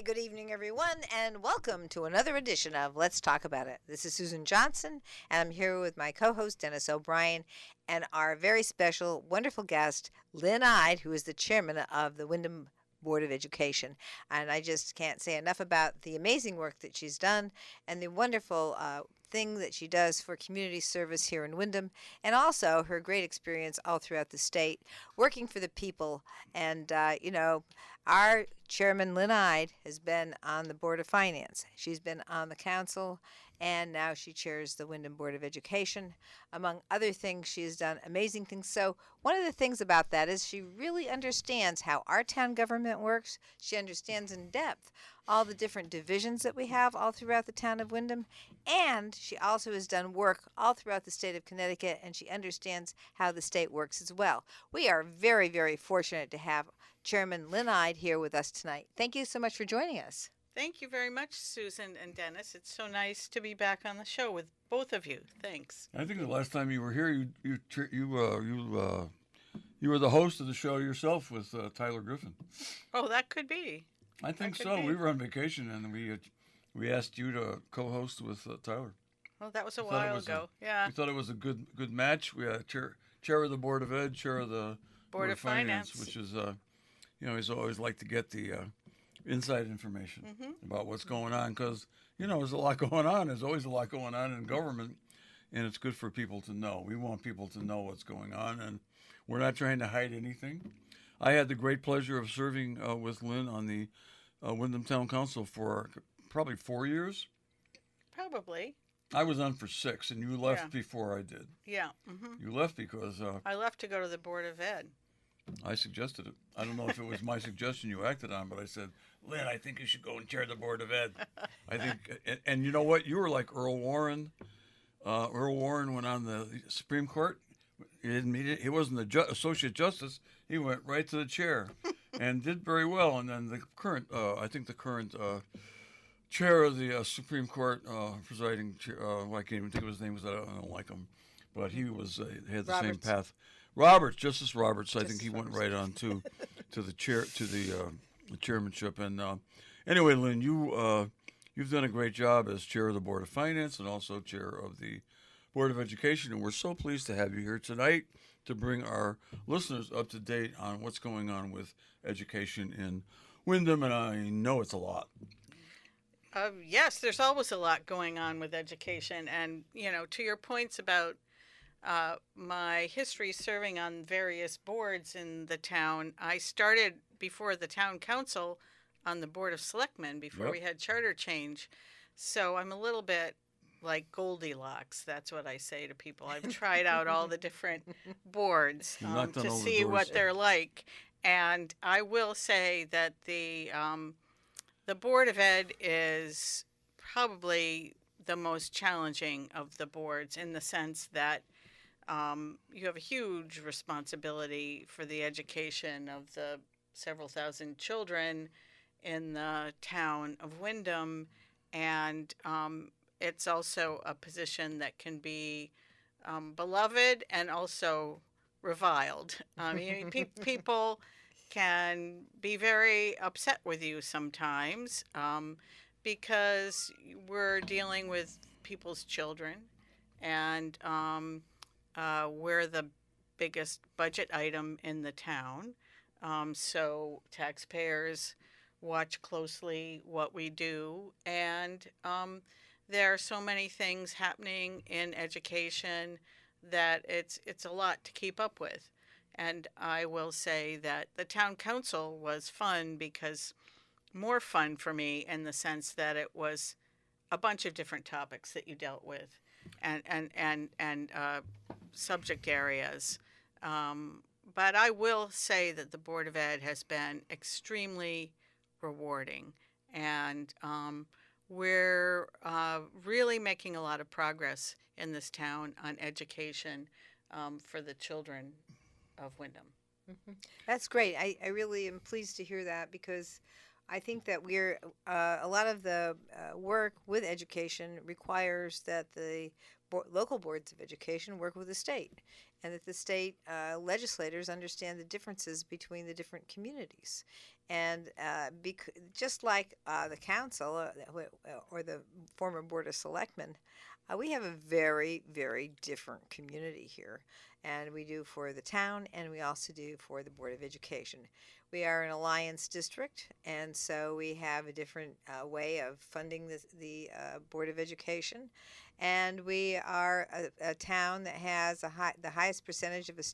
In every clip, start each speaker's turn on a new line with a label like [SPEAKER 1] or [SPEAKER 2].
[SPEAKER 1] Good evening, everyone, and welcome to another edition of Let's Talk About It. This is Susan Johnson, and I'm here with my co host, Dennis O'Brien, and our very special, wonderful guest, Lynn Ide, who is the chairman of the Windham Board of Education. And I just can't say enough about the amazing work that she's done and the wonderful thing that she does for community service here in Windham, and also her great experience all throughout the state working for the people. And, our chairman, Lynn Ide, has been on the Board of Finance. She's been on the council, and now she chairs the Windham Board of Education. Among other things, she has done amazing things. So one of the things about that is she really understands how our town government works. She understands in depth all the different divisions that we have all throughout the town of Windham. And she also has done work all throughout the state of Connecticut, and she understands how the state works as well. We are very, very fortunate to have Chairman Lynn Ide here with us tonight. Thank you so much for joining us.
[SPEAKER 2] Thank you very much, Susan and Dennis. It's so nice to be back on the show with both of you. Thanks.
[SPEAKER 3] I think the last time you were here, you were the host of the show yourself with Tyler Griffin.
[SPEAKER 2] Oh, that could be.
[SPEAKER 3] I think so. We were on vacation and we asked you to co-host with Tyler.
[SPEAKER 2] Oh, that was a while ago. Yeah.
[SPEAKER 3] We thought it was a good match. We had chair of the Board of Ed, chair of the
[SPEAKER 2] Board of Finance,
[SPEAKER 3] which is he's always like to get the inside information about what's going on because there's a lot going on. There's always a lot going on in government, and it's good for people to know. We want people to know what's going on, and we're not trying to hide anything. I had the great pleasure of serving with Lynn on the Windham Town Council for probably 4 years.
[SPEAKER 2] Probably.
[SPEAKER 3] I was on for 6, and you left before I did.
[SPEAKER 2] Yeah.
[SPEAKER 3] You left because
[SPEAKER 2] I left to go to the Board of Ed.
[SPEAKER 3] I suggested it. I don't know if it was my suggestion you acted on, but I said, Lynn, I think you should go and chair the Board of Ed. I think, and you know what? You were like Earl Warren. Earl Warren went on the Supreme Court. He wasn't the Associate Justice. He went right to the chair and did very well. And then the current, chair of the Supreme Court, presiding chair, I can't even think of his name because I don't like him, but he had the same path. Justice Roberts. I think he went right on to the chair, to the chairmanship. And anyway, Lynn, you've done a great job as chair of the Board of Finance and also chair of the Board of Education, and we're so pleased to have you here tonight to bring our listeners up to date on what's going on with education in Windham, and I know it's a lot.
[SPEAKER 2] Yes, there's always a lot going on with education, and to your points about my history serving on various boards in the town, I started before the town council on the Board of Selectmen before we had charter change. So I'm a little bit like Goldilocks. That's what I say to people. I've tried out all the different boards to see what they're like. And I will say that the Board of Ed is probably the most challenging of the boards in the sense that you have a huge responsibility for the education of the several thousand children in the town of Windham, and it's also a position that can be beloved and also reviled. People can be very upset with you sometimes because we're dealing with people's children, and we're the biggest budget item in the town. So taxpayers watch closely what we do, and there are so many things happening in education that it's a lot to keep up with. And I will say that the town council was fun, because more fun for me in the sense that it was a bunch of different topics that you dealt with, and subject areas. But I will say that the Board of Ed has been extremely rewarding, and we're really making a lot of progress in this town on education for the children of Windham.
[SPEAKER 1] That's great. I really am pleased to hear that, because I think that we're a lot of the work with education requires that the local boards of education work with the state, and that the state legislators understand the differences between the different communities. And just like the council or the former Board of Selectmen, we have a very, very different community here. And we do for the town, and we also do for the Board of Education. We are an alliance district, and so we have a different way of funding the Board of Education. And we are a town that has the highest percentage of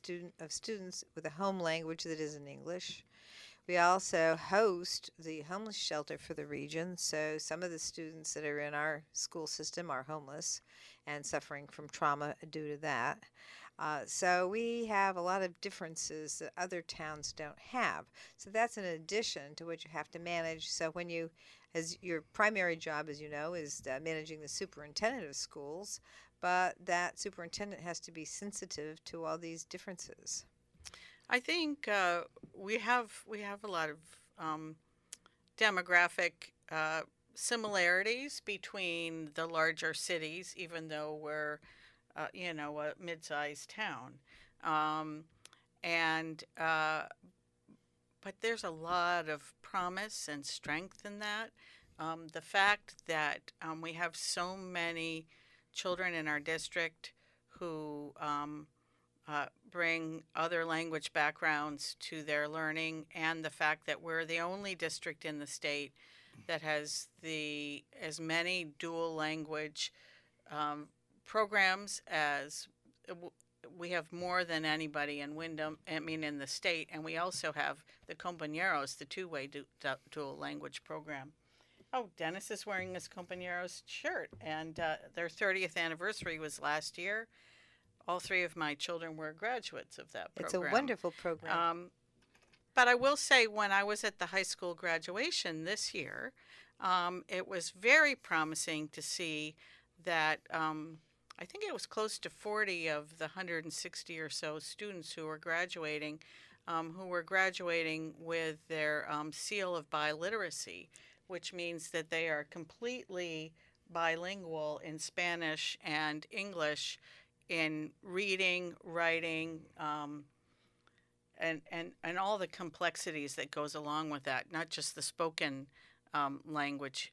[SPEAKER 1] students with a home language that isn't English. We also host the homeless shelter for the region, so some of the students that are in our school system are homeless and suffering from trauma due to that. So we have a lot of differences that other towns don't have. So that's in addition to what you have to manage. So when as your primary job, as you know, is managing the superintendent of schools, but that superintendent has to be sensitive to all these differences.
[SPEAKER 2] I think we have a lot of demographic similarities between the larger cities, even though we're a mid-sized town, but there's a lot of promise and strength in that. The fact that we have so many children in our district who bring other language backgrounds to their learning, and the fact that we're the only district in the state that has as many dual language programs as we have, more than anybody in Windham, in the state, and we also have the Compañeros, the two-way dual language program. Oh, Dennis is wearing his Compañeros shirt, and their 30th anniversary was last year. All three of my children were graduates of that program.
[SPEAKER 1] It's a wonderful program.
[SPEAKER 2] But I will say, when I was at the high school graduation this year, it was very promising to see that I think it was close to 40 of the 160 or so students who were graduating with their seal of biliteracy, which means that they are completely bilingual in Spanish and English in reading, writing, and all the complexities that goes along with that, not just the spoken language.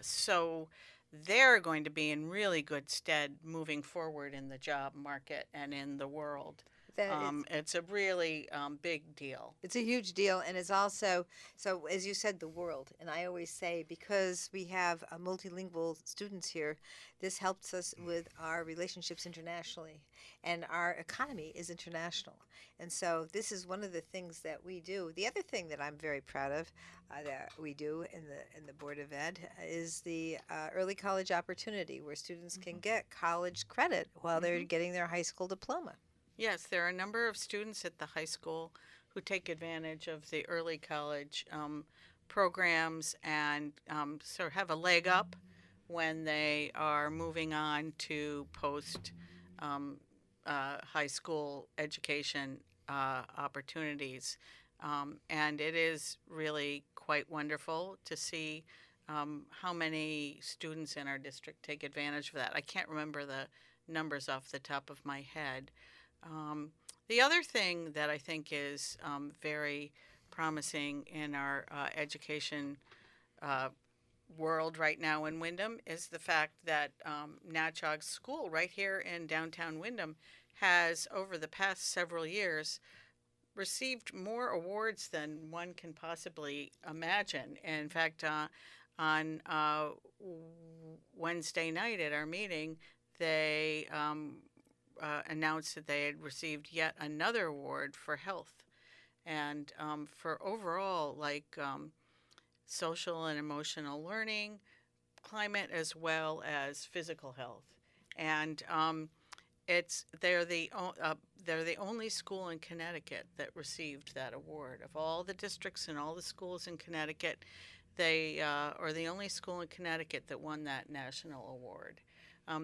[SPEAKER 2] So they're going to be in really good stead moving forward in the job market and in the world. It's a really big deal.
[SPEAKER 1] It's a huge deal, and it's also, so as you said, the world. And I always say, because we have multilingual students here, this helps us with our relationships internationally, and our economy is international. And so this is one of the things that we do. The other thing that I'm very proud of that we do in the Board of Ed is the early college opportunity, where students can get college credit while they're getting their high school diploma.
[SPEAKER 2] Yes, there are a number of students at the high school who take advantage of the early college programs and sort of have a leg up when they are moving on to post high school education opportunities. And it is really quite wonderful to see how many students in our district take advantage of that. I can't remember the numbers off the top of my head. The other thing that I think is very promising in our education world right now in Windham is the fact that Natchog School right here in downtown Windham has, over the past several years, received more awards than one can possibly imagine. In fact, on Wednesday night at our meeting, they announced that they had received yet another award for health, and for overall, social and emotional learning, climate, as well as physical health. And they're the only school in Connecticut that received that award. Of all the districts and all the schools in Connecticut, they are the only school in Connecticut that won that national award.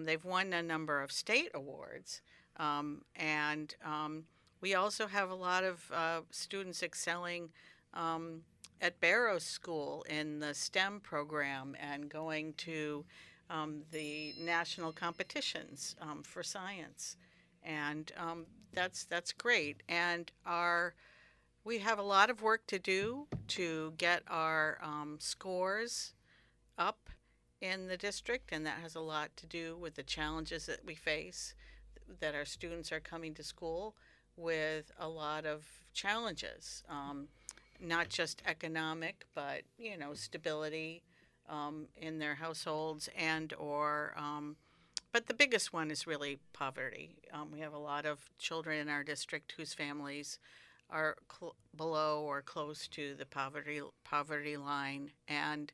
[SPEAKER 2] They've won a number of state awards, and we also have a lot of students excelling at Barrow School in the STEM program and going to the national competitions for science, and that's great. And we have a lot of work to do to get our scores up in the district, and that has a lot to do with the challenges that we face, that our students are coming to school with a lot of challenges, not just economic, but stability in their households, and or but the biggest one is really poverty. We have a lot of children in our district whose families are below or close to the poverty line, and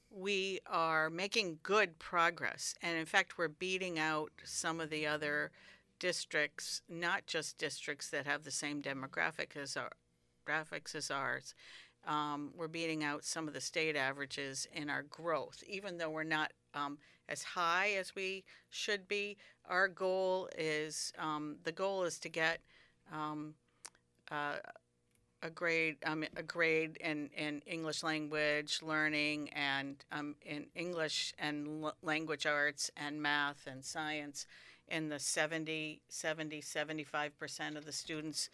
[SPEAKER 2] we are making good progress. And in fact, we're beating out some of the other districts, not just districts that have the same demographics as ours. We're beating out some of the state averages in our growth, even though we're not as high as we should be. Our goal is to get a grade in English language learning, and in English and language arts and math and science in the 75% of the students.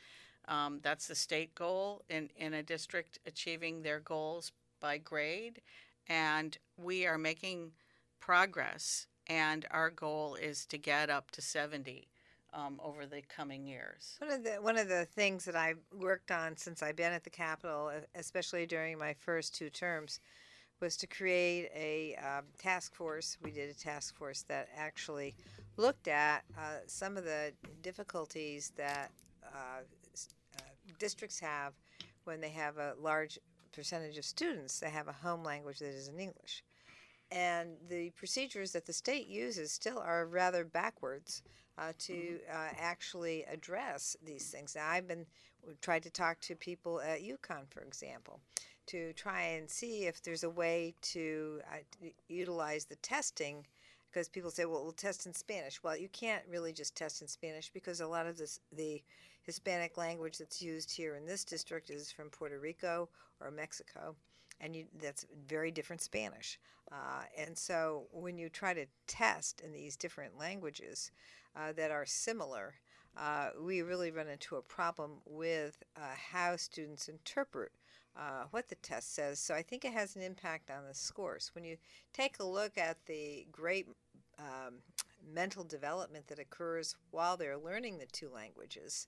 [SPEAKER 2] That's the state goal in a district achieving their goals by grade, and we are making progress, and our goal is to get up to 70 over the coming years.
[SPEAKER 1] One of the things that I've worked on since I've been at the Capitol, especially during my first 2 terms, was to create a task force. We did a task force that actually looked at some of the difficulties that districts have when they have a large percentage of students that have a home language that isn't English. And the procedures that the state uses still are rather backwards to actually address these things. Now, we've tried to talk to people at UConn, for example, to try and see if there's a way to utilize the testing, because people say, well, we'll test in Spanish. Well, you can't really just test in Spanish, because a lot of the Hispanic language that's used here in this district is from Puerto Rico or Mexico, and that's very different Spanish. And so when you try to test in these different languages that are similar, we really run into a problem with how students interpret what the test says. So I think it has an impact on the scores. When you take a look at the great mental development that occurs while they're learning the 2 languages,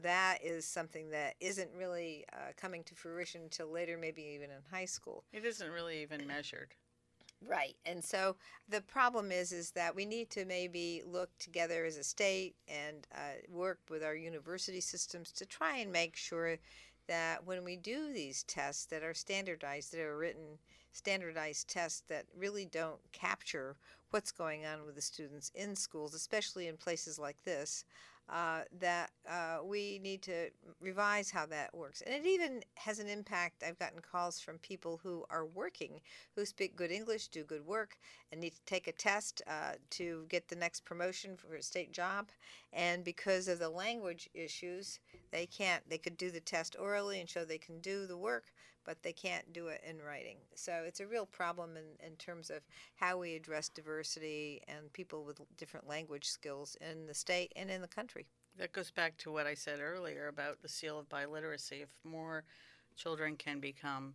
[SPEAKER 1] that is something that isn't really coming to fruition until later, maybe even in high school.
[SPEAKER 2] It isn't really even measured.
[SPEAKER 1] Right. And so the problem is that we need to maybe look together as a state and work with our university systems to try and make sure that when we do these tests that are standardized, that are written standardized tests that really don't capture what's going on with the students in schools, especially in places like this, that we need to revise how that works. And it even has an impact. I've gotten calls from people who are working, who speak good English, do good work, and need to take a test to get the next promotion for a state job. And because of the language issues, they can't. They could do the test orally and show they can do the work, but they can't do it in writing. So it's a real problem in terms of how we address diversity and people with different language skills in the state and in the country.
[SPEAKER 2] That goes back to what I said earlier about the seal of biliteracy. If more children can become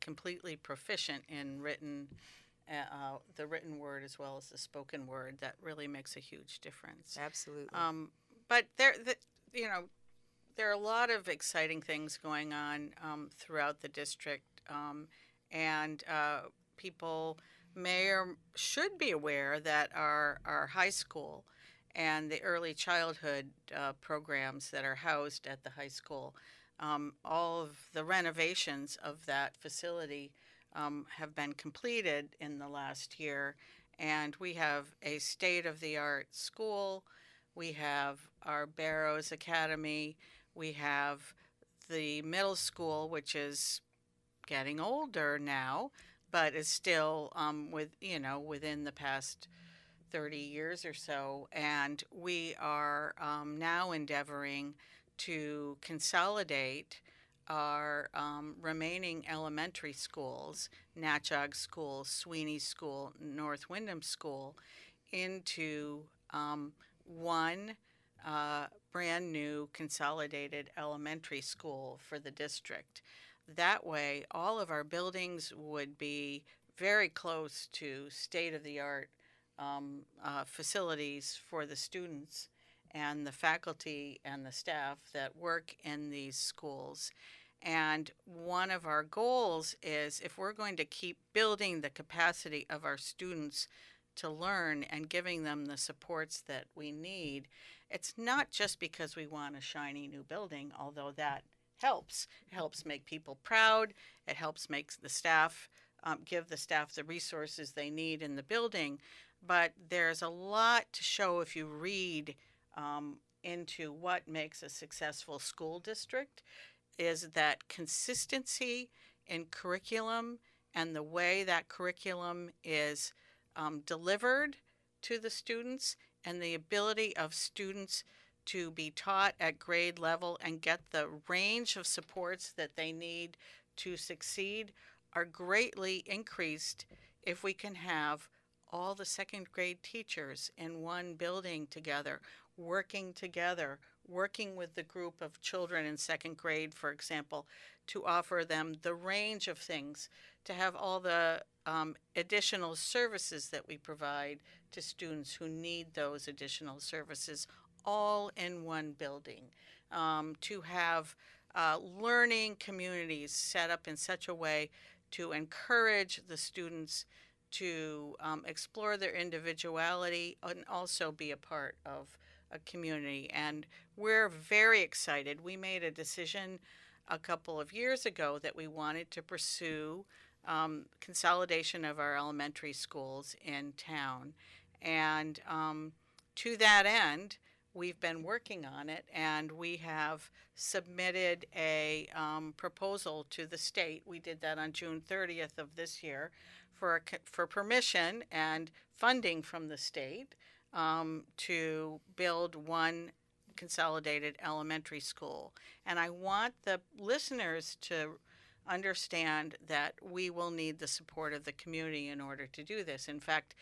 [SPEAKER 2] completely proficient in the written word as well as the spoken word, that really makes a huge difference.
[SPEAKER 1] Absolutely.
[SPEAKER 2] But there are a lot of exciting things going on throughout the district, and people may or should be aware that our high school and the early childhood programs that are housed at the high school, all of the renovations of that facility have been completed in the last year, and we have a state-of-the-art school. We have our Barrows Academy. We have the middle school, which is getting older now, but is still within the past 30 years or so. And we are now endeavoring to consolidate our remaining elementary schools, Natchog School, Sweeney School, North Wyndham School, into one brand new consolidated elementary school for the district. That way, all of our buildings would be very close to state of the art facilities for the students and the faculty and the staff that work in these schools. And one of our goals is, if we're going to keep building the capacity of our students to learn and giving them the supports that we need, it's not just because we want a shiny new building, although that helps. It helps make people proud. It helps make the staff, give the staff the resources they need in the building. But there's a lot to show if you read into what makes a successful school district, is that consistency in curriculum and the way that curriculum is delivered to the students, and the ability of students to be taught at grade level and get the range of supports that they need to succeed, are greatly increased if we can have all the second grade teachers in one building together, working with the group of children in second grade, for example, to offer them the range of things, to have all the additional services that we provide to students who need those additional services, all in one building, to have learning communities set up in such a way to encourage the students to explore their individuality and also be a part of a community. And we're very excited. We made a decision a couple of years ago that we wanted to pursue consolidation of our elementary schools in town. And to that end, we've been working on it, and we have submitted a proposal to the state. We did that on June 30th of this year for permission and funding from the state to build one consolidated elementary school. And I want the listeners to understand that we will need the support of the community in order to do this. In fact,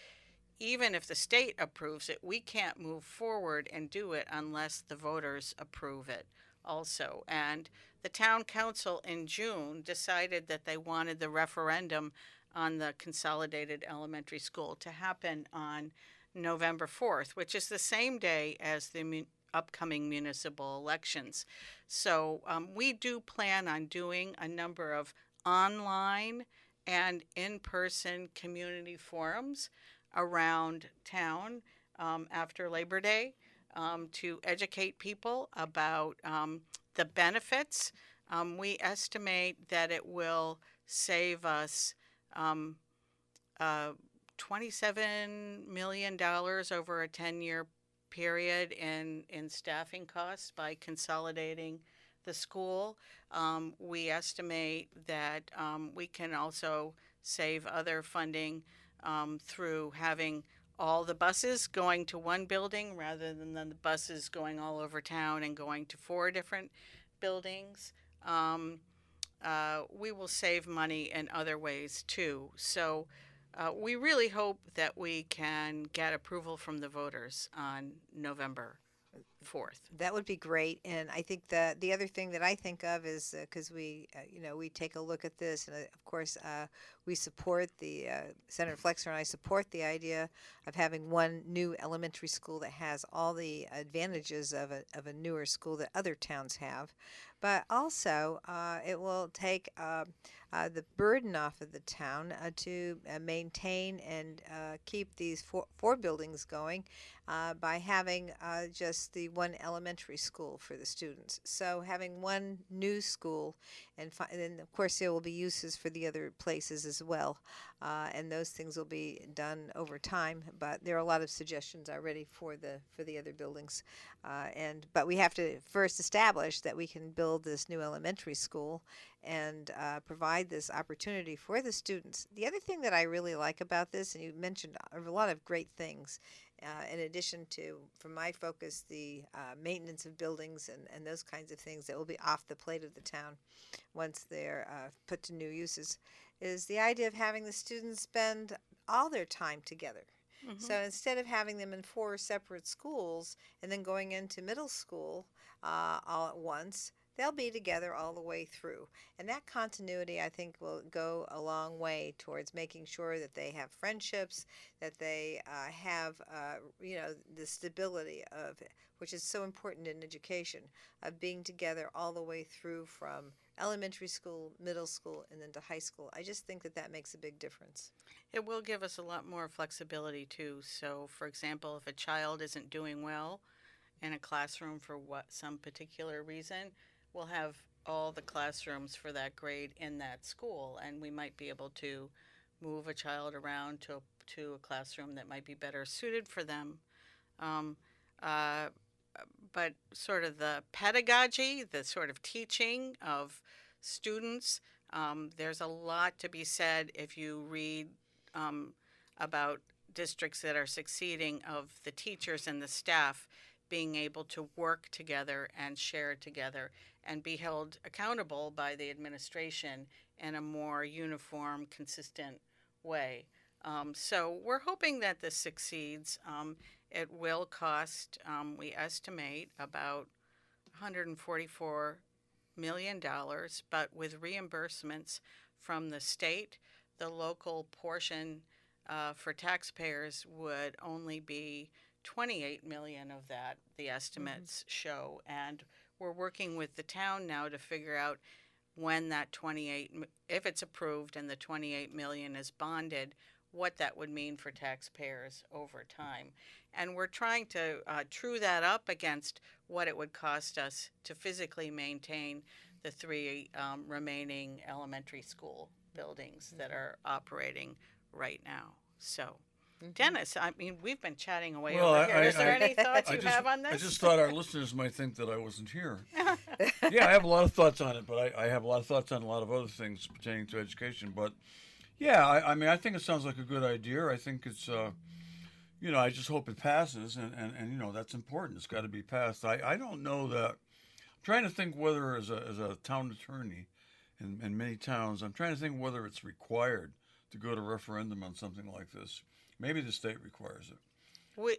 [SPEAKER 2] even if the state approves it, we can't move forward and do it unless the voters approve it also. And the town council in June decided that they wanted the referendum on the consolidated elementary school to happen on November 4th, which is the same day as the upcoming municipal elections. So we do plan on doing a number of online and in-person community forums around town after Labor Day to educate people about the benefits. We estimate that it will save us $27 million over a 10-year period in staffing costs by consolidating the school. We estimate that we can also save other funding through having all the buses going to one building rather than the buses going all over town and going to 4 different buildings. We will save money in other ways too. So we really hope that we can get approval from the voters on November 4th.
[SPEAKER 1] That would be great. And I think that the other thing that I think of is because we take a look at this, and of course we support Senator Flexer and I support the idea of having one new elementary school that has all the advantages of a newer school that other towns have. But also, it will take the burden off of the town to maintain and keep these four buildings going by having just the one elementary school for the students. So having one new school, and of course there will be uses for the other places as well, and those things will be done over time. But there are a lot of suggestions already for the other buildings, but we have to first establish that we can build this new elementary school and provide this opportunity for the students. The other thing that I really like about this, and you mentioned a lot of great things, in addition to, from my focus, the maintenance of buildings and those kinds of things that will be off the plate of the town once they're put to new uses, is the idea of having the students spend all their time together. So instead of having them in 4 separate schools and then going into middle school all at once, they'll be together all the way through. And that continuity, I think, will go a long way towards making sure that they have friendships, that they have, the stability of, which is so important in education, of being together all the way through from elementary school, middle school, and then to high school. I just think that that makes a big difference.
[SPEAKER 2] It will give us a lot more flexibility too. So, for example, if a child isn't doing well in a classroom for some particular reason, we'll have all the classrooms for that grade in that school, and we might be able to move a child around to a classroom that might be better suited for them. But sort of the pedagogy, the sort of teaching of students, there's a lot to be said if you read about districts that are succeeding, of the teachers and the staff being able to work together and share together and be held accountable by the administration in a more uniform, consistent way. So we're hoping that this succeeds. It will cost, we estimate, about $144 million, but with reimbursements from the state, the local portion for taxpayers would only be $28 million of that, the estimates show. And we're working with the town now to figure out when that 28, if it's approved and the 28 million is bonded, what that would mean for taxpayers over time. And we're trying to true that up against what it would cost us to physically maintain the 3 remaining elementary school buildings that are operating right now. So, Dennis, I mean, we've been chatting away over here. Is there any thoughts you have on this?
[SPEAKER 3] I just thought our listeners might think that I wasn't here. Yeah, I have a lot of thoughts on it, but I have a lot of thoughts on a lot of other things pertaining to education. But yeah, I mean, I think it sounds like a good idea. I think it's, I just hope it passes, and that's important. It's got to be passed. I don't know that. I'm trying to think whether, as a town attorney in many towns, I'm trying to think whether it's required to go to referendum on something like this. Maybe the state requires it.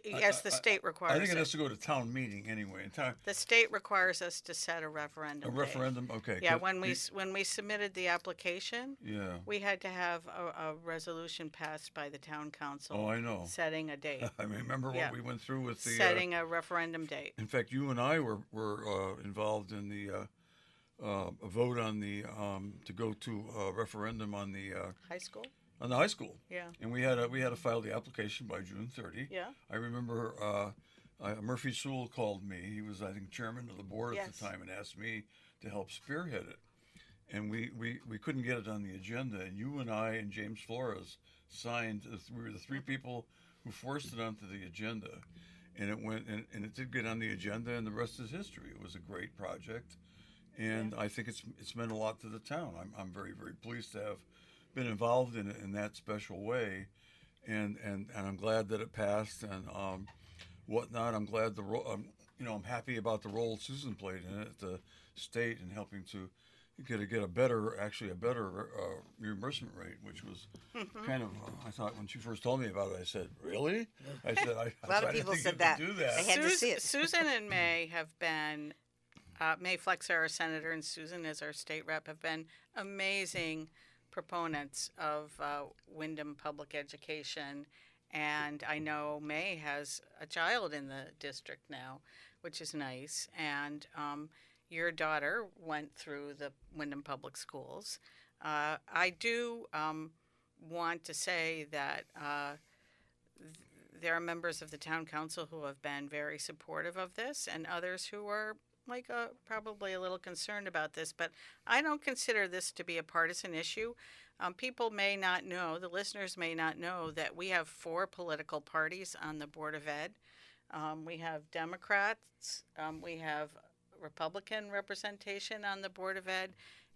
[SPEAKER 2] Yes, the state requires it.
[SPEAKER 3] I think it has to go to town meeting anyway.
[SPEAKER 2] The state requires us to set a referendum.
[SPEAKER 3] A referendum, okay.
[SPEAKER 2] Yeah, when we submitted the application,
[SPEAKER 3] yeah,
[SPEAKER 2] we had to have a resolution passed by the town council.
[SPEAKER 3] Oh, I know.
[SPEAKER 2] Setting a date.
[SPEAKER 3] I remember what we went through with the
[SPEAKER 2] setting a referendum date.
[SPEAKER 3] In fact, you and I were involved in the a vote on the to go to a referendum on the
[SPEAKER 2] high school.
[SPEAKER 3] On the high school.
[SPEAKER 2] Yeah.
[SPEAKER 3] And we had to file the application by June 30.
[SPEAKER 2] Yeah.
[SPEAKER 3] I remember Murphy Sewell called me. He was, I think, chairman of the board at the time, and asked me to help spearhead it. And we couldn't get it on the agenda. And you and I and James Flores signed. We were the 3 people who forced it onto the agenda. And it went, and it did get on the agenda, and the rest is history. It was a great project. And I think it's meant a lot to the town. I'm very, very pleased to have been involved in it in that special way, and I'm glad that it passed and whatnot. I'm glad I'm happy about the role Susan played in it at the state in helping to get a better reimbursement rate, which was kind of I thought when she first told me about it, I said, really? I said
[SPEAKER 1] a lot of people said that.
[SPEAKER 3] Do that.
[SPEAKER 1] I had to see it.
[SPEAKER 2] Susan and May have been. May Flexer, our senator, and Susan as our state rep have been amazing proponents of Windham public education, and I know May has a child in the district now, which is nice, and your daughter went through the Windham Public Schools. I do want to say that there are members of the town council who have been very supportive of this, and others who are probably a little concerned about this, but I don't consider this to be a partisan issue. People may not know, the listeners may not know, that we have 4 political parties on the Board of Ed. We have Democrats, we have Republican representation on the Board of Ed,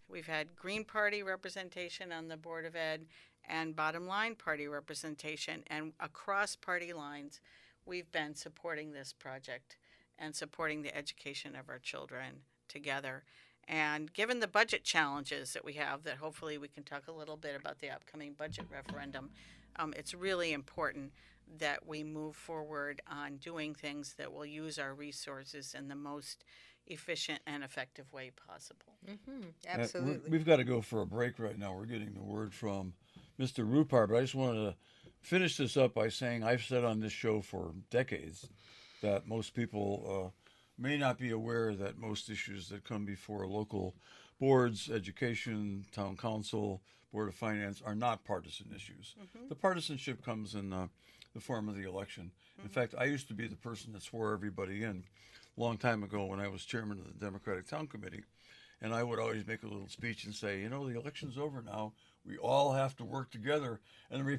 [SPEAKER 2] we've had Green Party representation on the Board of Ed, and Bottom Line Party representation, and across party lines, we've been supporting this project and supporting the education of our children together. And given the budget challenges that we have, that hopefully we can talk a little bit about the upcoming budget referendum, it's really important that we move forward on doing things that will use our resources in the most efficient and effective way possible.
[SPEAKER 1] Absolutely.
[SPEAKER 3] We've got to go for a break right now. We're getting the word from Mr. Rupar, but I just wanted to finish this up by saying I've said on this show for decades that most people may not be aware that most issues that come before local boards, education, town council, board of finance are not partisan issues. The partisanship comes in the form of the election. In fact, I used to be the person that swore everybody in a long time ago when I was chairman of the Democratic Town Committee. And I would always make a little speech and say, the election's over now. We all have to work together. And the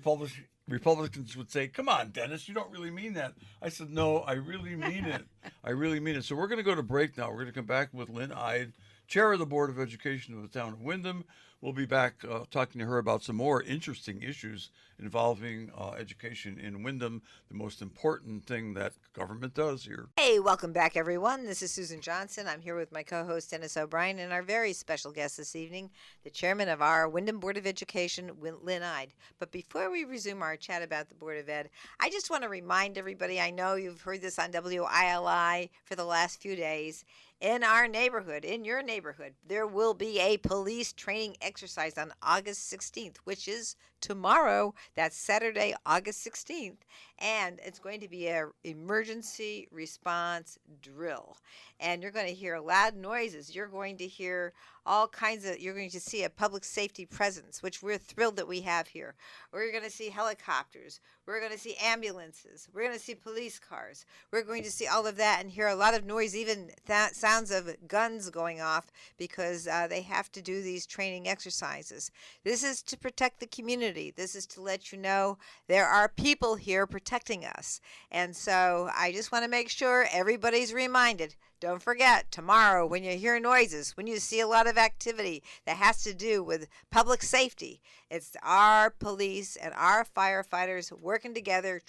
[SPEAKER 3] Republicans would say, come on, Dennis, you don't really mean that. I said, no, I really mean it. I really mean it. So we're going to go to break now. We're going to come back with Lynn Ide, chair of the Board of Education of the town of Windham. We'll be back talking to her about some more interesting issues involving education in Windham, the most important thing that government does here.
[SPEAKER 1] Hey, welcome back, everyone. This is Susan Johnson. I'm here with my co-host, Dennis O'Brien, and our very special guest this evening, the chairman of our Windham Board of Education, Lynn Ide. But before we resume our chat about the Board of Ed, I just want to remind everybody, I know you've heard this on WILI for the last few days, in our neighborhood, in your neighborhood, there will be a police training exercise on August 16th, which is tomorrow. That's Saturday, August 16th. And it's going to be an emergency response drill. And you're going to hear loud noises. You're going to hear you're going to see a public safety presence, which we're thrilled that we have here. We're going to see helicopters. We're going to see ambulances. We're going to see police cars. We're going to see all of that and hear a lot of noise, even sounds of guns going off, because they have to do these training exercises. This is to protect the community. This is to let you know there are people here protecting us. And so I just want to make sure everybody's reminded. Don't forget, tomorrow, when you hear noises, when you see a lot of activity that has to do with public safety, it's our police and our firefighters working together,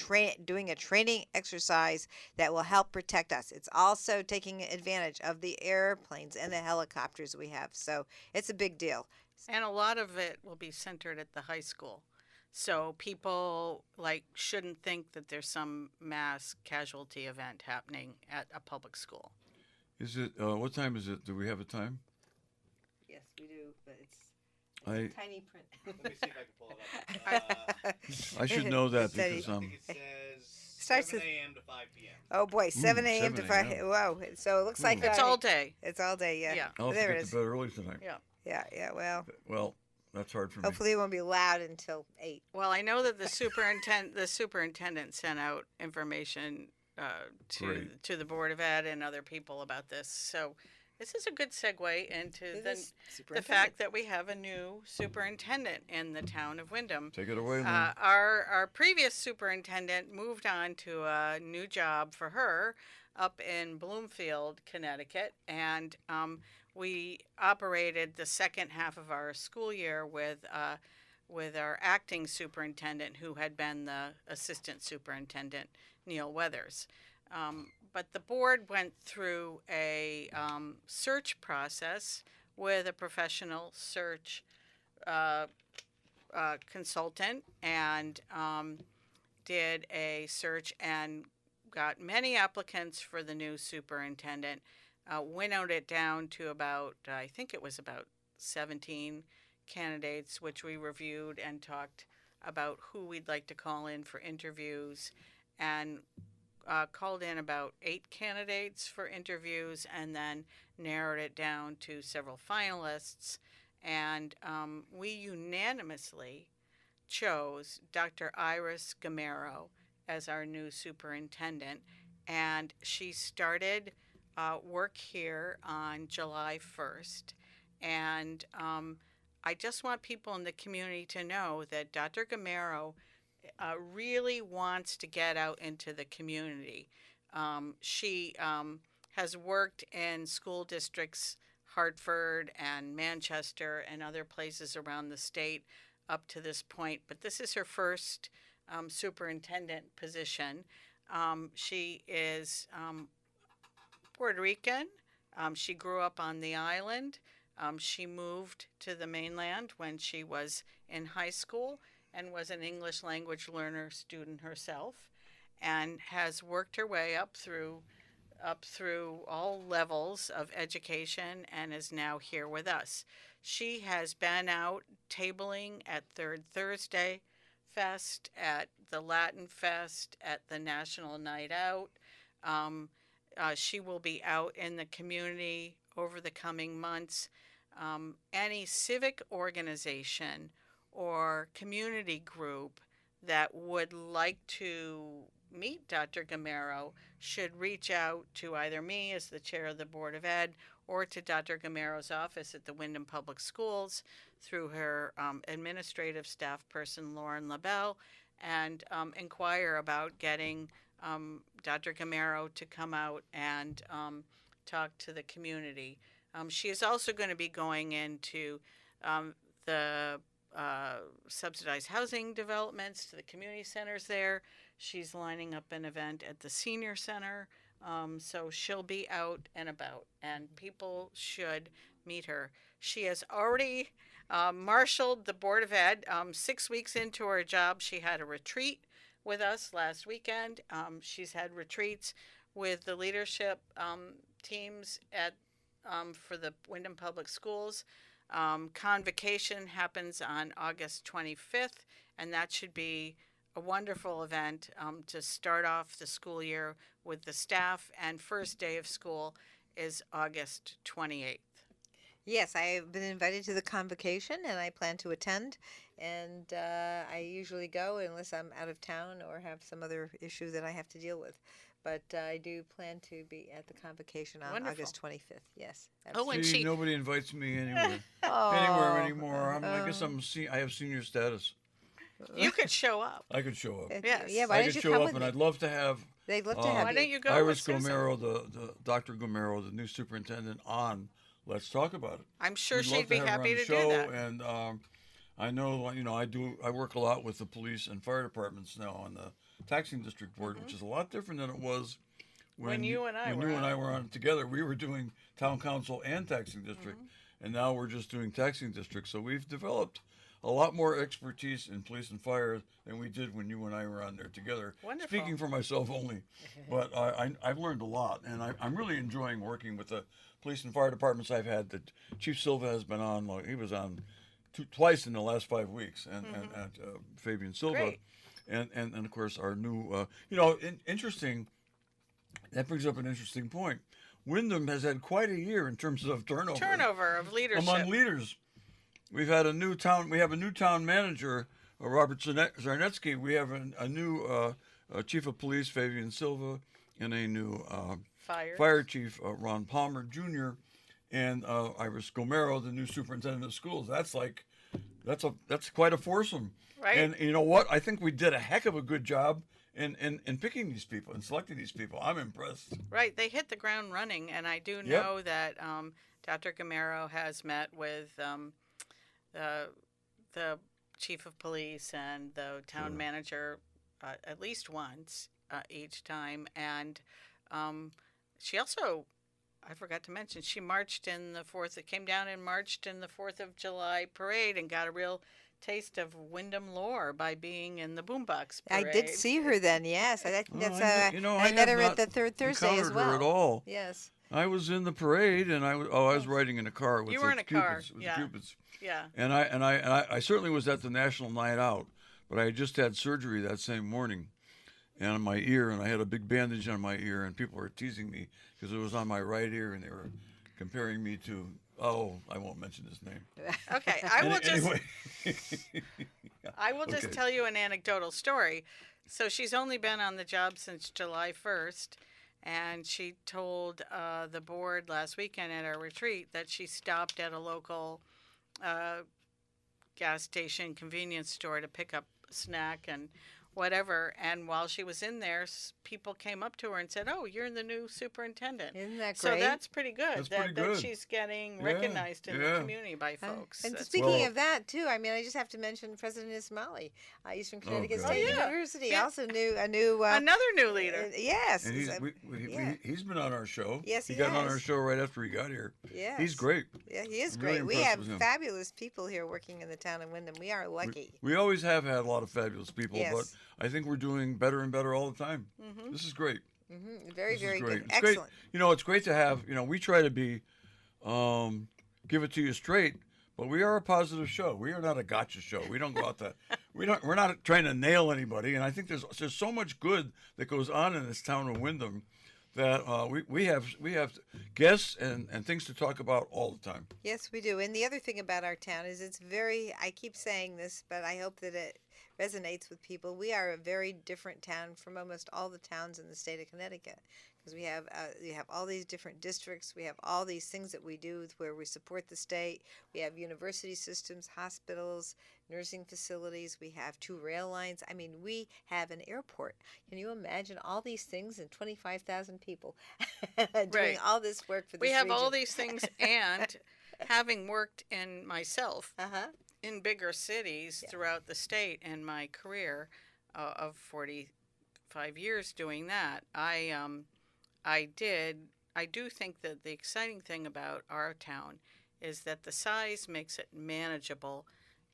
[SPEAKER 1] doing a training exercise that will help protect us. It's also taking advantage of the airplanes and the helicopters we have. So it's a big deal.
[SPEAKER 2] And a lot of it will be centered at the high school. So people shouldn't think that there's some mass casualty event happening at a public school.
[SPEAKER 3] Is it, what time is it? Do we have a time?
[SPEAKER 1] Yes, we do, but it's tiny print.
[SPEAKER 4] Let me see if I can pull it up.
[SPEAKER 3] I should know that because
[SPEAKER 4] I think it says
[SPEAKER 1] starts
[SPEAKER 4] 7 a.m. to 5 p.m.
[SPEAKER 1] Oh boy, 7 a.m. to 5. Whoa! So it looks like
[SPEAKER 2] It's all day.
[SPEAKER 1] It's all day. Yeah.
[SPEAKER 2] Yeah.
[SPEAKER 3] I'll have
[SPEAKER 1] There
[SPEAKER 3] to
[SPEAKER 1] it
[SPEAKER 3] get
[SPEAKER 1] is.
[SPEAKER 3] to bed early tonight.
[SPEAKER 2] Yeah.
[SPEAKER 1] Yeah.
[SPEAKER 3] Well, that's hard for me.
[SPEAKER 1] Hopefully it won't be loud until 8.
[SPEAKER 2] Well, I know that the superintendent sent out information to the Board of Ed and other people about this. So this is a good segue into the fact that we have a new superintendent in the town of Windham.
[SPEAKER 3] Take it away, Lynn.
[SPEAKER 2] Our previous superintendent moved on to a new job for her up in Bloomfield, Connecticut, and we operated the second half of our school year with our acting superintendent, who had been the assistant superintendent, Neil Weathers. But the board went through a search process with a professional search consultant, and did a search and got many applicants for the new superintendent. Winnowed it down to about 17 candidates, which we reviewed and talked about who we'd like to call in for interviews, and called in about 8 candidates for interviews, and then narrowed it down to several finalists. And we unanimously chose Dr. Iris Gamero as our new superintendent, and she started work here on July 1st. And I just want people in the community to know that Dr. Gamero really wants to get out into the community. She has worked in school districts, Hartford and Manchester and other places around the state up to this point, but this is her first superintendent position. She is Puerto Rican. She grew up on the island. She moved to the mainland when she was in high school and was an English language learner student herself, and has worked her way up through all levels of education and is now here with us. She has been out tabling at Third Thursday Fest, at the Latin Fest, at the National Night Out. She will be out in the community over the coming months. Any civic organization or community group that would like to meet Dr. Gamero should reach out to either me as the chair of the Board of Ed or to Dr. Gamero's office at the Wyndham Public Schools through her administrative staff person, Lauren LaBelle, and inquire about getting Dr. Gamero to come out and talk to the community. She is also going to be going into the subsidized housing developments, to the community centers there. She's lining up an event at the senior center. So she'll be out and about, and people should meet her. She has already marshaled the Board of Ed. 6 weeks into her job, she had a retreat with us last weekend. She's had retreats with the leadership teams at for the Wyndham Public Schools. Convocation happens on August 25th, and that should be a wonderful event to start off the school year with the staff, and first day of school is August 28th.
[SPEAKER 1] Yes, I have been invited to the convocation, and I plan to attend. And I usually go unless I'm out of town or have some other issue that I have to deal with. But I do plan to be at the convocation on
[SPEAKER 2] Wonderful.
[SPEAKER 1] August 25th. Yes.
[SPEAKER 2] Oh, and
[SPEAKER 3] See,
[SPEAKER 2] she.
[SPEAKER 3] nobody invites me anywhere,
[SPEAKER 1] Oh.
[SPEAKER 3] anywhere anymore. I guess I have senior status.
[SPEAKER 2] You could show up.
[SPEAKER 3] I could show up.
[SPEAKER 2] Yes.
[SPEAKER 1] Yeah, why
[SPEAKER 3] I
[SPEAKER 1] don't
[SPEAKER 3] could
[SPEAKER 1] you
[SPEAKER 3] show
[SPEAKER 1] come
[SPEAKER 3] up,
[SPEAKER 1] with
[SPEAKER 3] and
[SPEAKER 1] me?
[SPEAKER 3] I'd love to have
[SPEAKER 1] They'd love to
[SPEAKER 3] why
[SPEAKER 1] have
[SPEAKER 2] Why
[SPEAKER 1] you.
[SPEAKER 2] don't you go
[SPEAKER 3] Iris
[SPEAKER 2] with Susan?
[SPEAKER 3] Gomero, the Dr. Gomero, the new superintendent, on Let's Talk About It.
[SPEAKER 2] I'm sure
[SPEAKER 3] We'd love
[SPEAKER 2] she'd be
[SPEAKER 3] have her on
[SPEAKER 2] happy
[SPEAKER 3] the
[SPEAKER 2] to
[SPEAKER 3] show,
[SPEAKER 2] do that.
[SPEAKER 3] And I know, I work a lot with the police and fire departments now on the taxing district board, which is a lot different than it was
[SPEAKER 2] When you and I
[SPEAKER 3] were on it together. We were doing town council and taxing district, and now we're just doing taxing district. So we've developed a lot more expertise in police and fire than we did when you and I were on there together.
[SPEAKER 2] Wonderful.
[SPEAKER 3] Speaking for myself only, but I've learned a lot, and I'm really enjoying working with the police and fire departments I've had. That Chief Silva has been on. He was on twice in the last 5 weeks, and Fabian Silva,
[SPEAKER 2] Great.
[SPEAKER 3] and of course our new, interesting. That brings up an interesting point. Wyndham has had quite a year in terms of
[SPEAKER 2] Turnover of leadership.
[SPEAKER 3] among leaders. We have a new town manager, Robert Zarnetsky. We have a new chief of police, Fabian Silva, and a new fire chief, Ron Palmer Jr., and Iris Gomero, the new superintendent of schools. That's quite a foursome.
[SPEAKER 2] Right.
[SPEAKER 3] And you know what? I think we did a heck of a good job in picking these people and selecting these people. I'm impressed.
[SPEAKER 2] Right, they hit the ground running, and I do know that Dr. Gamero has met with the chief of police and the town manager at least once each time, and she also, I forgot to mention, she marched in the came down and marched in the 4th of July parade and got a real taste of Wyndham lore by being in the boombox parade.
[SPEAKER 1] I did see her then. Yes, I think that's.
[SPEAKER 3] I
[SPEAKER 1] I met
[SPEAKER 3] have
[SPEAKER 1] her at
[SPEAKER 3] not
[SPEAKER 1] the Third Thursday as
[SPEAKER 3] encountered
[SPEAKER 1] well.
[SPEAKER 3] her at all.
[SPEAKER 1] Yes.
[SPEAKER 3] I was in the parade, and I was riding in a car with
[SPEAKER 2] You
[SPEAKER 3] the
[SPEAKER 2] were in a car,
[SPEAKER 3] Cupids. With
[SPEAKER 2] yeah.
[SPEAKER 3] the Cupids.
[SPEAKER 2] Yeah.
[SPEAKER 3] And I certainly was at the National Night Out, but I had just had surgery that same morning, and on my ear, and I had a big bandage on my ear, and people were teasing me because it was on my right ear, and they were comparing me to. Oh, I won't mention his name.
[SPEAKER 2] Okay, I will just
[SPEAKER 3] Anyway.
[SPEAKER 2] I will just
[SPEAKER 3] Okay.
[SPEAKER 2] tell you an anecdotal story. So she's only been on the job since July 1st, and she told the board last weekend at our retreat that she stopped at a local gas station convenience store to pick up a snack and whatever. And while she was in there, people came up to her and said, "Oh, you're the new superintendent."
[SPEAKER 1] Isn't that
[SPEAKER 2] So
[SPEAKER 1] great?
[SPEAKER 2] that's pretty good.
[SPEAKER 3] That's
[SPEAKER 2] that,
[SPEAKER 3] pretty
[SPEAKER 2] that
[SPEAKER 3] good.
[SPEAKER 2] she's getting
[SPEAKER 3] Yeah,
[SPEAKER 2] recognized in the
[SPEAKER 3] yeah.
[SPEAKER 2] community by folks.
[SPEAKER 1] And
[SPEAKER 2] That's
[SPEAKER 1] speaking
[SPEAKER 3] Well-
[SPEAKER 1] of that too, I mean, I just have to mention President Ismaili, Eastern Connecticut
[SPEAKER 3] God.
[SPEAKER 1] State
[SPEAKER 2] Oh, yeah.
[SPEAKER 1] University,
[SPEAKER 2] Yeah.
[SPEAKER 1] also a new
[SPEAKER 2] another new leader.
[SPEAKER 1] yes,
[SPEAKER 3] And
[SPEAKER 1] yeah.
[SPEAKER 3] he's been on our show.
[SPEAKER 1] Yes,
[SPEAKER 3] he
[SPEAKER 1] he
[SPEAKER 3] got on
[SPEAKER 1] has.
[SPEAKER 3] our show right after he got here.
[SPEAKER 1] yes.
[SPEAKER 3] He's great.
[SPEAKER 1] Yeah, he is
[SPEAKER 3] I'm really
[SPEAKER 1] great. We
[SPEAKER 3] impressed
[SPEAKER 1] have
[SPEAKER 3] with him.
[SPEAKER 1] fabulous people here working in the town of Wyndham. We are lucky.
[SPEAKER 3] We always have had a lot of fabulous people,
[SPEAKER 1] Yes.
[SPEAKER 3] but I think we're doing better and better all the time.
[SPEAKER 2] Mm-hmm.
[SPEAKER 3] This is great.
[SPEAKER 1] Very,
[SPEAKER 3] This
[SPEAKER 1] very
[SPEAKER 3] is great.
[SPEAKER 1] good.
[SPEAKER 3] It's great.
[SPEAKER 1] Excellent.
[SPEAKER 3] You know, it's great to have. You know, we try to be, give it to you straight, but we are a positive show. We are not a gotcha show. We don't go out to, we're not trying to nail anybody. And I think there's so much good that goes on in this town of Wyndham that we have guests and things to talk about all the time.
[SPEAKER 1] Yes, we do. And the other thing about our town is it's very, I keep saying this, but I hope that it resonates with people. We are a very different town from almost all the towns in the state of Connecticut because we have all these different districts. We have all these things that we do where we support the state. We have university systems, hospitals, nursing facilities. We have 2 rail lines. I mean, we have an airport. Can you imagine all these things and 25,000 people doing
[SPEAKER 2] Right.
[SPEAKER 1] all this work for this
[SPEAKER 2] We have all
[SPEAKER 1] region?
[SPEAKER 2] these things, and having worked in myself
[SPEAKER 1] Uh-huh.
[SPEAKER 2] in bigger cities
[SPEAKER 1] Yeah.
[SPEAKER 2] throughout the state in my career of 45 years doing that, I do think that the exciting thing about our town is that the size makes it manageable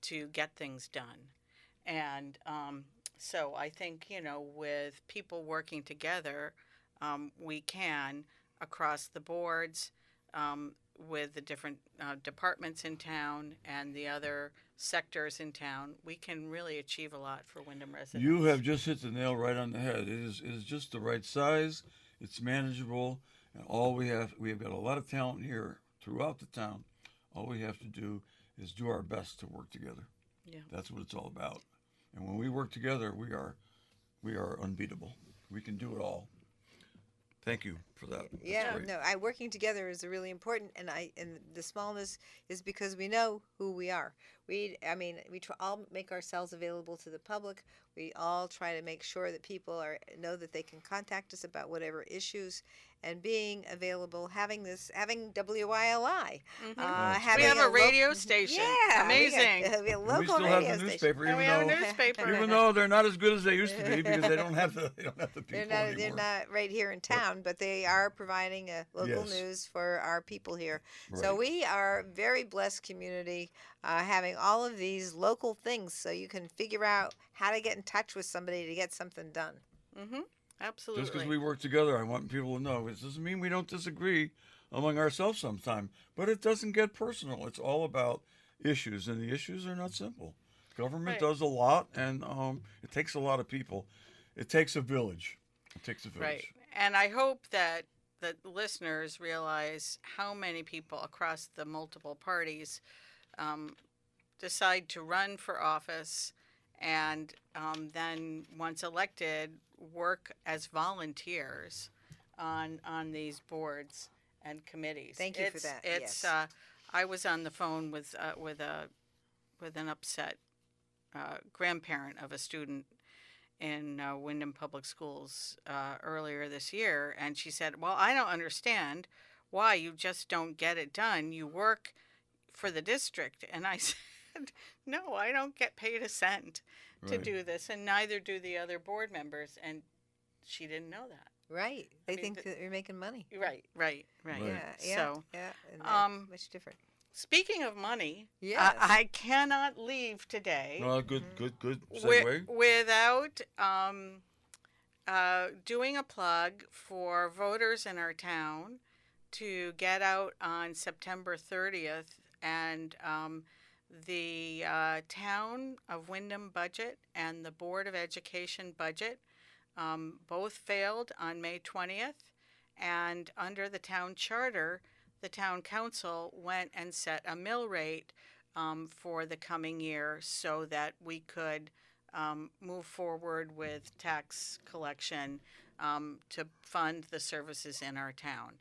[SPEAKER 2] to get things done. And so I think, with people working together, we can, across the boards, with the different departments in town and the other sectors in town, we can really achieve a lot for Wyndham residents.
[SPEAKER 3] You have just hit the nail right on the head. It is just the right size. It's manageable, and we have got a lot of talent here throughout the town. All we have to do is do our best to work together.
[SPEAKER 2] Yeah.
[SPEAKER 3] That's what it's all about. And when we work together, we are unbeatable. We can do it all. Thank you for that. That's
[SPEAKER 1] Yeah,
[SPEAKER 3] great.
[SPEAKER 1] no, working together is really important, and the smallness is because we know who we are. We all make ourselves available to the public. We all try to make sure that people know that they can contact us about whatever issues, and being available, having WILI,
[SPEAKER 2] Mhm.
[SPEAKER 1] having
[SPEAKER 2] We have a
[SPEAKER 1] lo-
[SPEAKER 2] radio station.
[SPEAKER 1] Yeah,
[SPEAKER 2] Amazing.
[SPEAKER 1] We got a
[SPEAKER 3] And
[SPEAKER 1] local
[SPEAKER 3] we still
[SPEAKER 1] radio
[SPEAKER 3] have the
[SPEAKER 1] station.
[SPEAKER 3] newspaper,
[SPEAKER 2] And we have a
[SPEAKER 3] even
[SPEAKER 2] newspaper.
[SPEAKER 3] though they're not as good as they used to be because they don't have the people
[SPEAKER 1] They're
[SPEAKER 3] anymore.
[SPEAKER 1] not right here in town, but they are providing a local
[SPEAKER 3] Yes.
[SPEAKER 1] news for our people here. So
[SPEAKER 3] Right.
[SPEAKER 1] we are a very blessed community, having all of these local things, so you can figure out how to get in touch with somebody to get something done.
[SPEAKER 2] Mm-hmm. Absolutely.
[SPEAKER 3] Just because we work together, I want people to know it doesn't mean we don't disagree among ourselves sometime, but it doesn't get personal. It's all about issues, and the issues are not simple. Government
[SPEAKER 2] Right.
[SPEAKER 3] does a lot, and it takes a lot of people. It takes a village. It takes a village.
[SPEAKER 2] Right. And I hope that the listeners realize how many people across the multiple parties decide to run for office and then, once elected, work as volunteers on these boards and committees.
[SPEAKER 1] Thank you for that,
[SPEAKER 2] It's
[SPEAKER 1] yes.
[SPEAKER 2] I was on the phone with an upset grandparent of a student in Wyndham Public Schools earlier this year, and she said, "Well, I don't understand why you just don't get it done. You work for the district." And I said, "No, I don't get paid a cent to
[SPEAKER 3] Right.
[SPEAKER 2] do this, and neither do the other board members." And she didn't know that.
[SPEAKER 1] Right? They
[SPEAKER 2] mean,
[SPEAKER 1] think that you're making money.
[SPEAKER 2] Right.
[SPEAKER 3] Right.
[SPEAKER 1] Yeah,
[SPEAKER 2] So,
[SPEAKER 1] yeah, and that's much different.
[SPEAKER 2] speaking of money,
[SPEAKER 1] Yes.
[SPEAKER 2] I cannot leave today.
[SPEAKER 3] Good
[SPEAKER 2] wi-
[SPEAKER 3] segue.
[SPEAKER 2] without doing a plug for voters in our town to get out on September 30th, and the town of Wyndham budget and the Board of Education budget both failed on May 20th, and under the town charter, the town council went and set a mill rate for the coming year so that we could move forward with tax collection to fund the services in our town.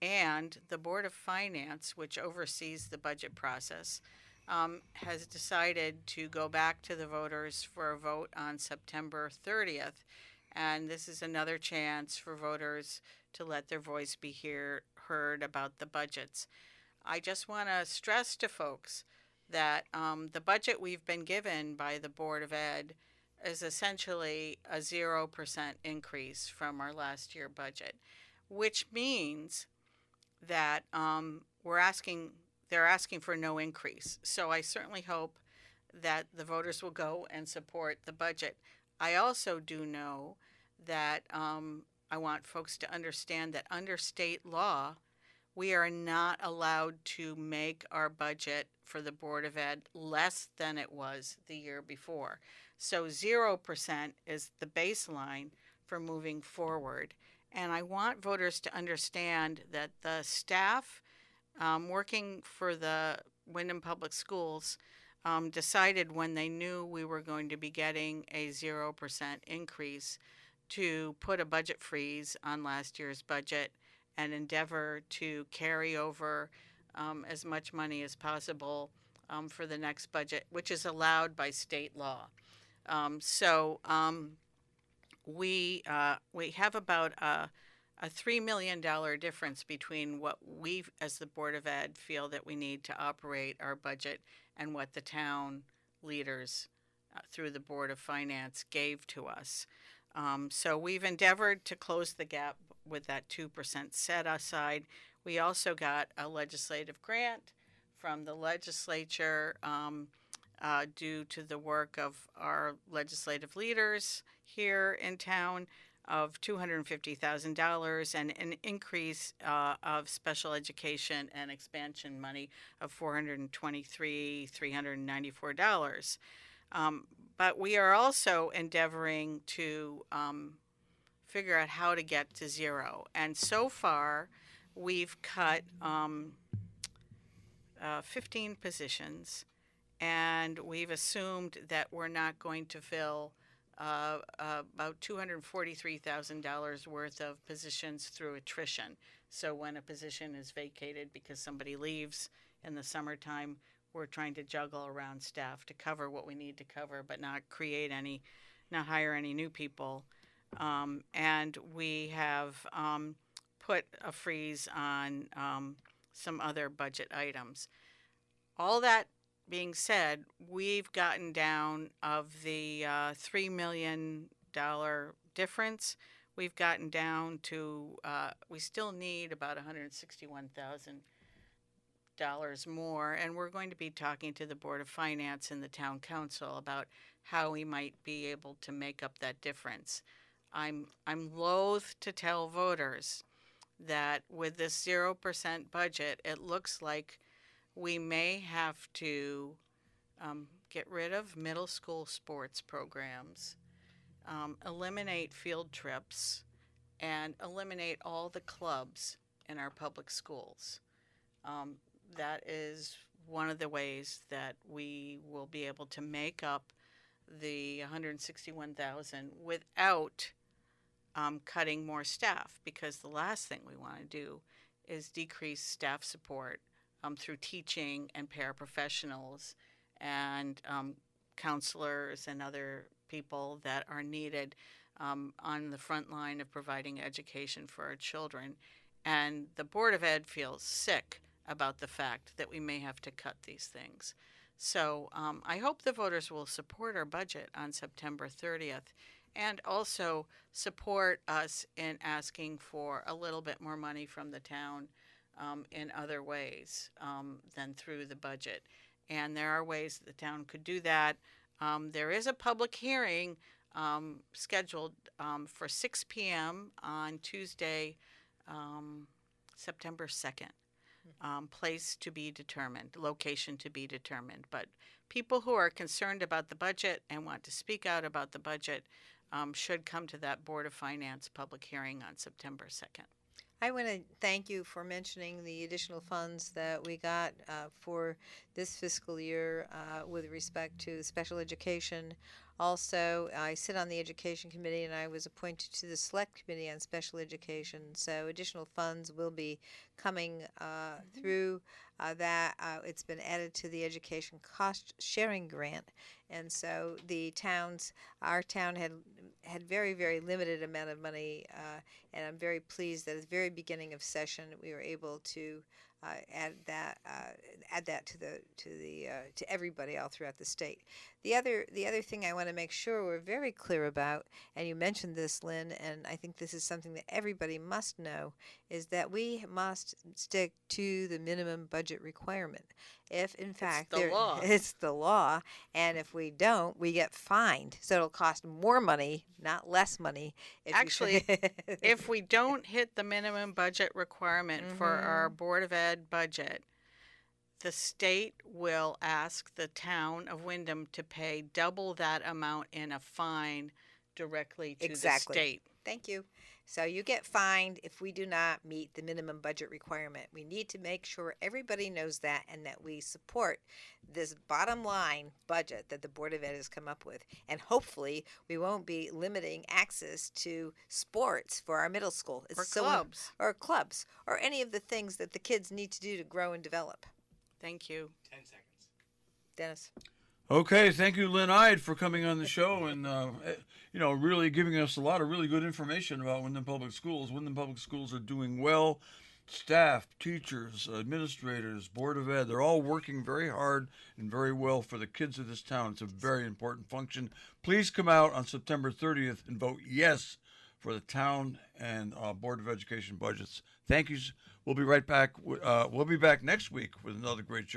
[SPEAKER 2] And the Board of Finance, which oversees the budget process, has decided to go back to the voters for a vote on September 30th. And this is another chance for voters to let their voice be heard about the budgets. I just want to stress to folks that the budget we've been given by the Board of Ed is essentially a 0% increase from our last year budget, which means that they're asking for no increase. So I certainly hope that the voters will go and support the budget. I also do know that I want folks to understand that under state law, we are not allowed to make our budget for the Board of Ed less than it was the year before. So 0% is the baseline for moving forward. And I want voters to understand that the staff working for the Windham Public Schools decided when they knew we were going to be getting a 0% increase to put a budget freeze on last year's budget and endeavor to carry over as much money as possible for the next budget, which is allowed by state law. We have about a $3 million difference between what we, as the Board of Ed, feel that we need to operate our budget and what the town leaders through the Board of Finance gave to us. So we've endeavored to close the gap with that 2% set aside. We also got a legislative grant from the legislature due to the work of our legislative leaders here in town of $250,000 and an increase of special education and expansion money of $423,394. But we are also endeavoring to figure out how to get to zero. And so far, we've cut 15 positions, and we've assumed that we're not going to fill about $243,000 worth of positions through attrition. So when a position is vacated because somebody leaves in the summertime, we're trying to juggle around staff to cover what we need to cover, but not hire any new people. And we have put a freeze on some other budget items. All that being said, we've gotten down of the $3 million difference. We've gotten down to, we still need about $161,000 more, and we're going to be talking to the Board of Finance and the Town Council about how we might be able to make up that difference. I'm loath to tell voters that with this 0% budget, it looks like we may have to get rid of middle school sports programs, eliminate field trips, and eliminate all the clubs in our public schools. That is one of the ways that we will be able to make up the $161,000 without cutting more staff, because the last thing we want to do is decrease staff support through teaching and paraprofessionals and counselors and other people that are needed on the front line of providing education for our children. And the Board of Ed feels sick about the fact that we may have to cut these things. So I hope the voters will support our budget on September 30th and also support us in asking for a little bit more money from the town in other ways than through the budget. And there are ways that the town could do that. There is a public hearing scheduled for 6 p.m. on Tuesday, September 2nd. Place to be determined, location to be determined. But people who are concerned about the budget and want to speak out about the budget should come to that Board of Finance public hearing on September 2nd.
[SPEAKER 1] I want to thank you for mentioning the additional funds that we got for this fiscal year with respect to special education. Also, I sit on the Education Committee, and I was appointed to the Select Committee on Special Education. So additional funds will be coming through that. It's been added to the Education Cost Sharing Grant. And so our town had very, very limited amount of money, and I'm very pleased that at the very beginning of session we were able to add that to everybody all throughout the state. The other thing I want to make sure we're very clear about, and you mentioned this, Lynn, and I think this is something that everybody must know, is that we must stick to the minimum budget requirement. If in fact it's the law, and if we don't, we get fined. So it'll cost more money, not less money.
[SPEAKER 2] If we don't hit the minimum budget requirement for our Board of Ed budget, the state will ask the town of Windham to pay double that amount in a fine directly to the state.
[SPEAKER 1] Thank you. So you get fined if we do not meet the minimum budget requirement. We need to make sure everybody knows that, and that we support this bottom line budget that the Board of Ed has come up with. And hopefully we won't be limiting access to sports for our middle school.
[SPEAKER 2] Or
[SPEAKER 1] clubs, or any of the things that the kids need to do to grow and develop.
[SPEAKER 2] Thank you.
[SPEAKER 4] 10 seconds.
[SPEAKER 1] Dennis.
[SPEAKER 3] Okay, thank you, Lynn Ide, for coming on the show and really giving us a lot of really good information about Windham Public Schools. Windham Public Schools are doing well. Staff, teachers, administrators, Board of Ed, they're all working very hard and very well for the kids of this town. It's a very important function. Please come out on September 30th and vote yes for the town and Board of Education budgets. Thank you. We'll be right back. We'll be back next week with another great show.